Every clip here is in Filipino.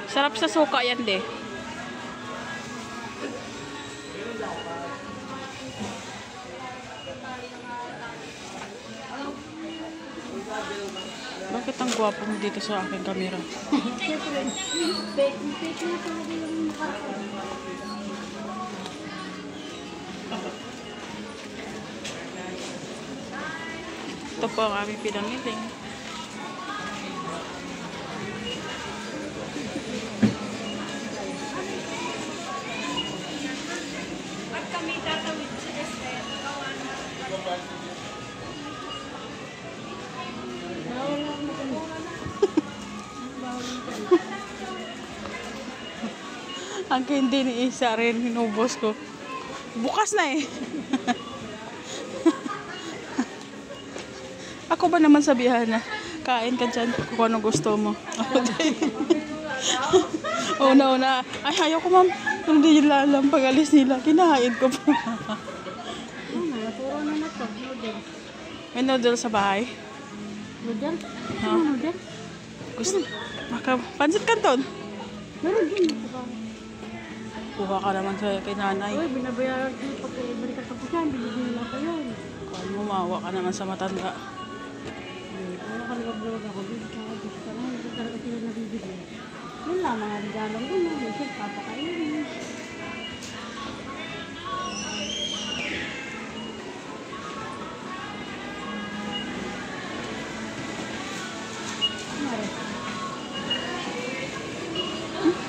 Sarap sa suka yan, de. Bakit ang gwapo mo dito sa aking camera? Ito po ang aming pinamiling. Ang hindi ni Isa rin, hinubos ko. Bukas na eh. Ako ba naman sabihan na, kain ka dyan kung ano gusto mo. Una. Ay, ayaw ko ma'am. Hindi nila alam pag-alis nila. Kinahain ko po. Puro na na to. Noodle. May noodle sa bahay? Noodle? Ha? Noodle? Gusto. Pansit Canton. Meron din. Kuha ka naman sa kay nanay. Uy, binabayaran ko yung pag-ibalik ka po dyan. Binigyan nila ko yun. Kaya mo, mawa ka naman sa matanda. Wala ka nag-vlog ako. Gusto ka na. Hindi talaga sila nabibigyan. Yun lang, mga regalong ko. Kasi papakainin.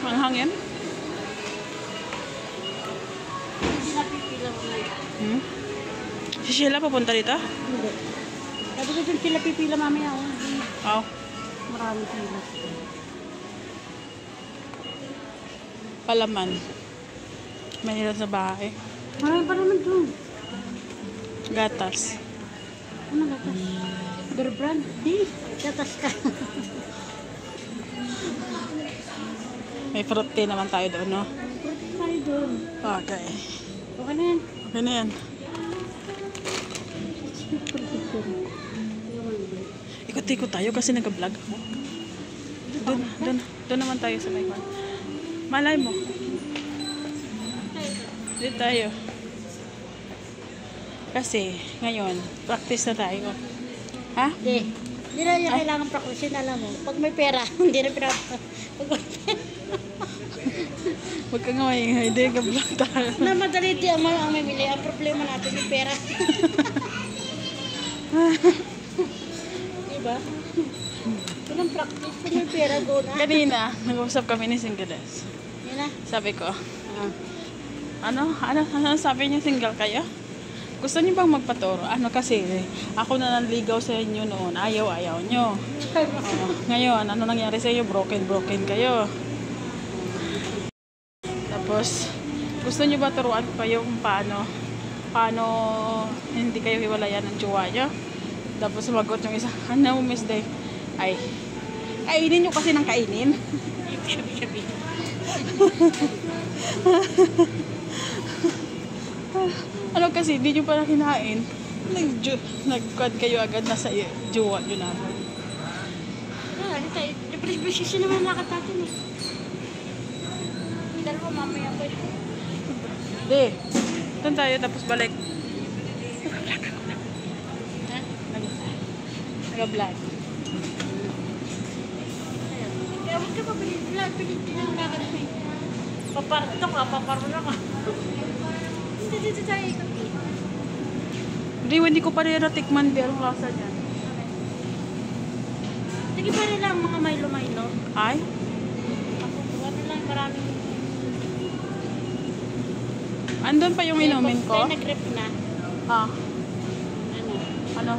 Ang hangin? Hindi napipila ko na. Si Sheila papunta dito? Hindi. Sabi ko dun sila pipila mamaya. Oo. Marami pila. Palaman. Mahirap sa bahay. Marami pa naman dun. Gatas. Ano gatas? Bear brand? Di. Gatas ka. May fruit tea naman tayo doon, no? Pwede tayo dun. Okay. Okay na yan. Okay na yan. Ikot-ikot tayo kasi nag-vlog ako. Doon naman tayo sa may kwan. Malay mo. Dito tayo. Kasi, ngayon, practice na tayo. Ha? Hindi. Hindi na yung kailangan practicein, alam mo. Pag may pera, hindi na pinapag... Huwag ka nga may hindi ka-vlog tayo. Na madali di ang mamimili. Ang problema natin yung pera. Diba? Walang practice. Pag may pera, go na. Kanina, nag-usap kami ni Singles. Yan na. Sabi ko, ano sabi niya, single kayo? Gusto niyo bang magpaturo? Ano kasi, ako na nanligaw sa inyo noon, ayaw nyo. Ngayon, ano nangyari sa inyo? Broken kayo. Tapos, gusto niyo ba turuan ko kayo kung paano hindi kayo hiwalayan ng jowa niyo? Tapos sumagot yung isa, ano, Miss Day? Ay, kainin nyo kasi ng kainin. Ano kasi, hindi nyo pa kinain. Nag-quad kayo agad na sa jowa nyo naman. Ano tayo? Depression naman nakatatin eh. Dalawa mamaya ko eh. Hindi. Doon tayo tapos balik. Nag-vlog. Kaya huwag ka pa pinag-vlog. Pinag-vlog na ka na. Paparto ka, paparto ka. Dito tayo ikot. Hindi ko pa rin natikman pero ang lasa niyan. Sige pa rin lang mga Milo. Ay? Ako, ano lang, maraming... Andun pa yung inumin ko? Kaya nag-rep na. Ah. Ano?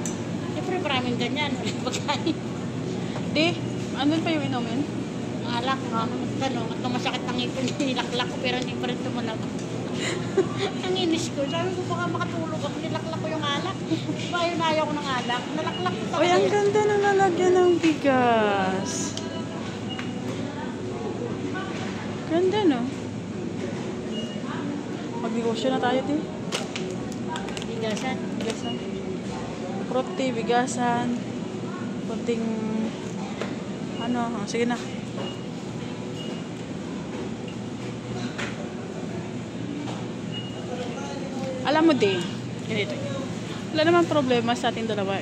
Siyempre maraming ganyan. Pagkain. Di, andun pa yung inumin? Ang alak, ano, at masakit ng ipin, nilaklak ko pero hindi pa rin tumalab. Ang inis ko, sabi ko baka makatulog ako, nilaklak ko yung alak. Diba yun, ayaw ko ng alak. Nalaklak ko talaga. Uy, ang ganda na lalagyan ng bigas. Ganda, no? Mag-negosyo na tayo, di? Bigasan. Bigasan. Fruity, bigasan. Kunting... Ano, sige na. Alam mo din, ganito. Wala naman problema sa ating dalawa.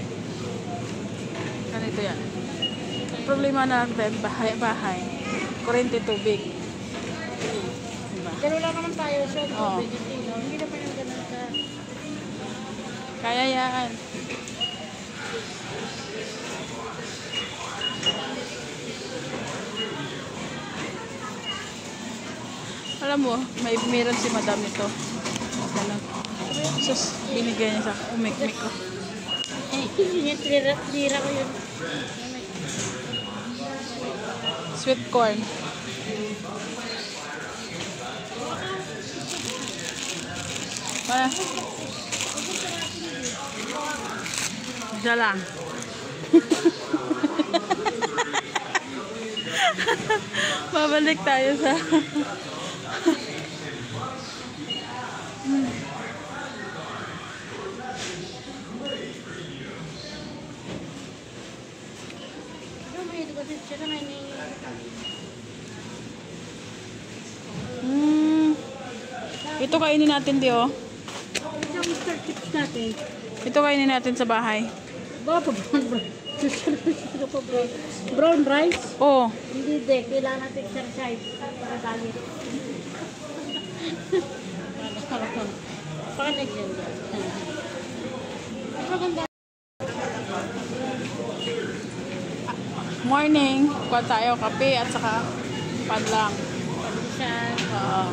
Ganito yan. Problema na bahay. Kurente, tubig. Diba? Pero lang naman tayo sa Oo. vegetino. Hindi naman yung ganun ka. Kaya yan. Alam mo, meron si madam ito. Ganun. Sus, binigay niya sa umikmik ko. Yung tira ko yun. Sweet corn. Wala. Diyan lang. Babalik tayo sa... May edukasyon siya na may Ito kainin natin, di oh. Ito ang Mr. Chips natin. Ito kainin natin sa bahay. Baka brown rice? Oh, Hindi de, kailangan natin exercise para dali. Pakinig yan. Maganda. morning. Kuha tayo kape at saka padlang. Pandisan. Oo.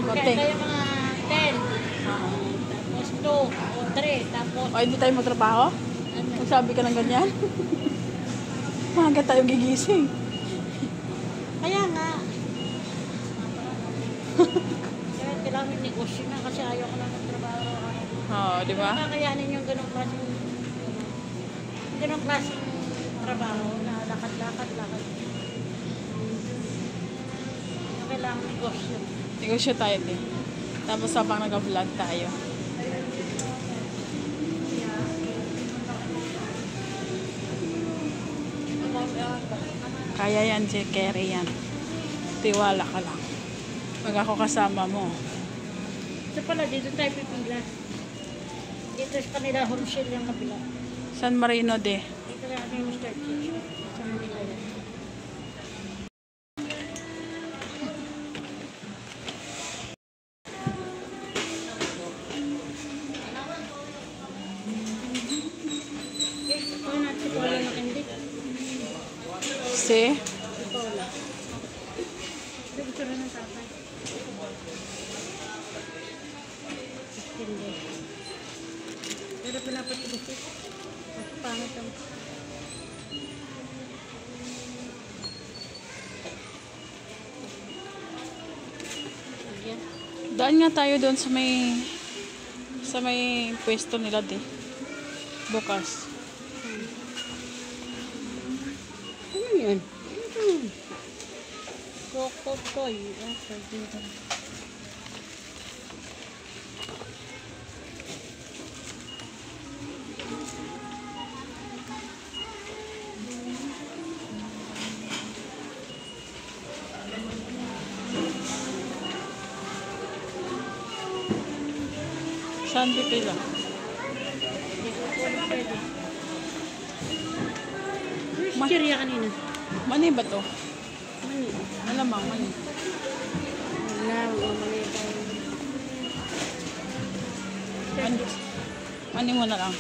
Kaya tayo mga 10. Tapos 2 o 3. Tapos O, hindi tayo magtrabaho? ano? Magsabi ka ng ganyan? Maaga tayo gigising. Kaya nga. Kaya kailangan negosyo na kasi ayaw ko lang magtrabaho. Oo, di ba? Kakayanin yung ganong klaseng trabaho na lakad. Kailangan negosyo. Negosyo tayo din. Tapos habang nag-vlog tayo. Kaya yan, si Kerry yan. Tiwala ka lang. Pag ako kasama mo. Ito pala, dito tayo pipila. Dito sa kanila, homeshell yung kabila. San Marino de. Dito lang yung Mr. Chips. Sa Manila yan. Ito na, si Paula na hindi. Si? Si Paula. Ito gusto rin ng tatay. Hindi. Pero pinapatibusik. At pangit ang... Ayan. Daan nga tayo doon sa may pwesto nila de. Bukas. Ano yan? Kokotoy. Okay, dito. Saan pipila? Where's Chiria kanina? Mani ba to? Mani. Malamang, mani. Wala, mani tayo. Mani, mani mo na lang.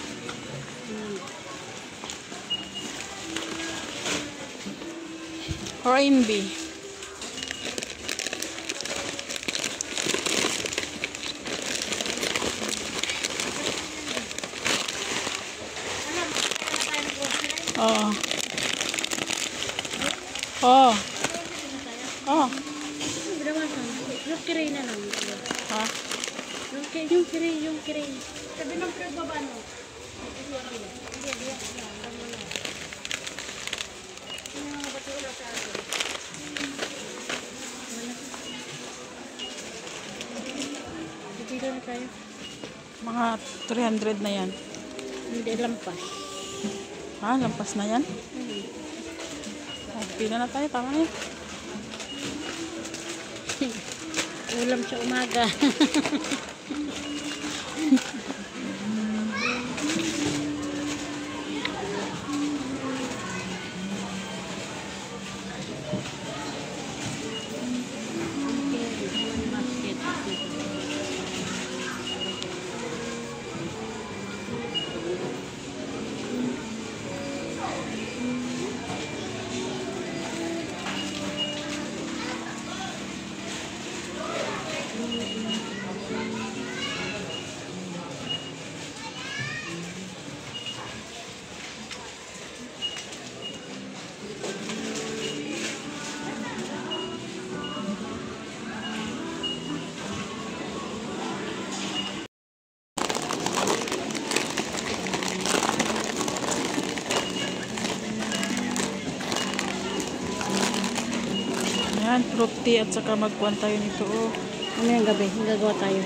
Rain bee. Oo. Oo. Oo. Yung kiray na lang. Ha? Yung kiray. Sabi ng pinagbaba, no? Dito na tayo. Mga 300 na yan. Hindi, lampas. Ha? Lampas na yan? Pila na tayo. Tama na yan. Ulam sa umaga. Yan, fruit tea at saka magkuhan tayo nito. Oh. Ano yung gabi? Gagawa tayo.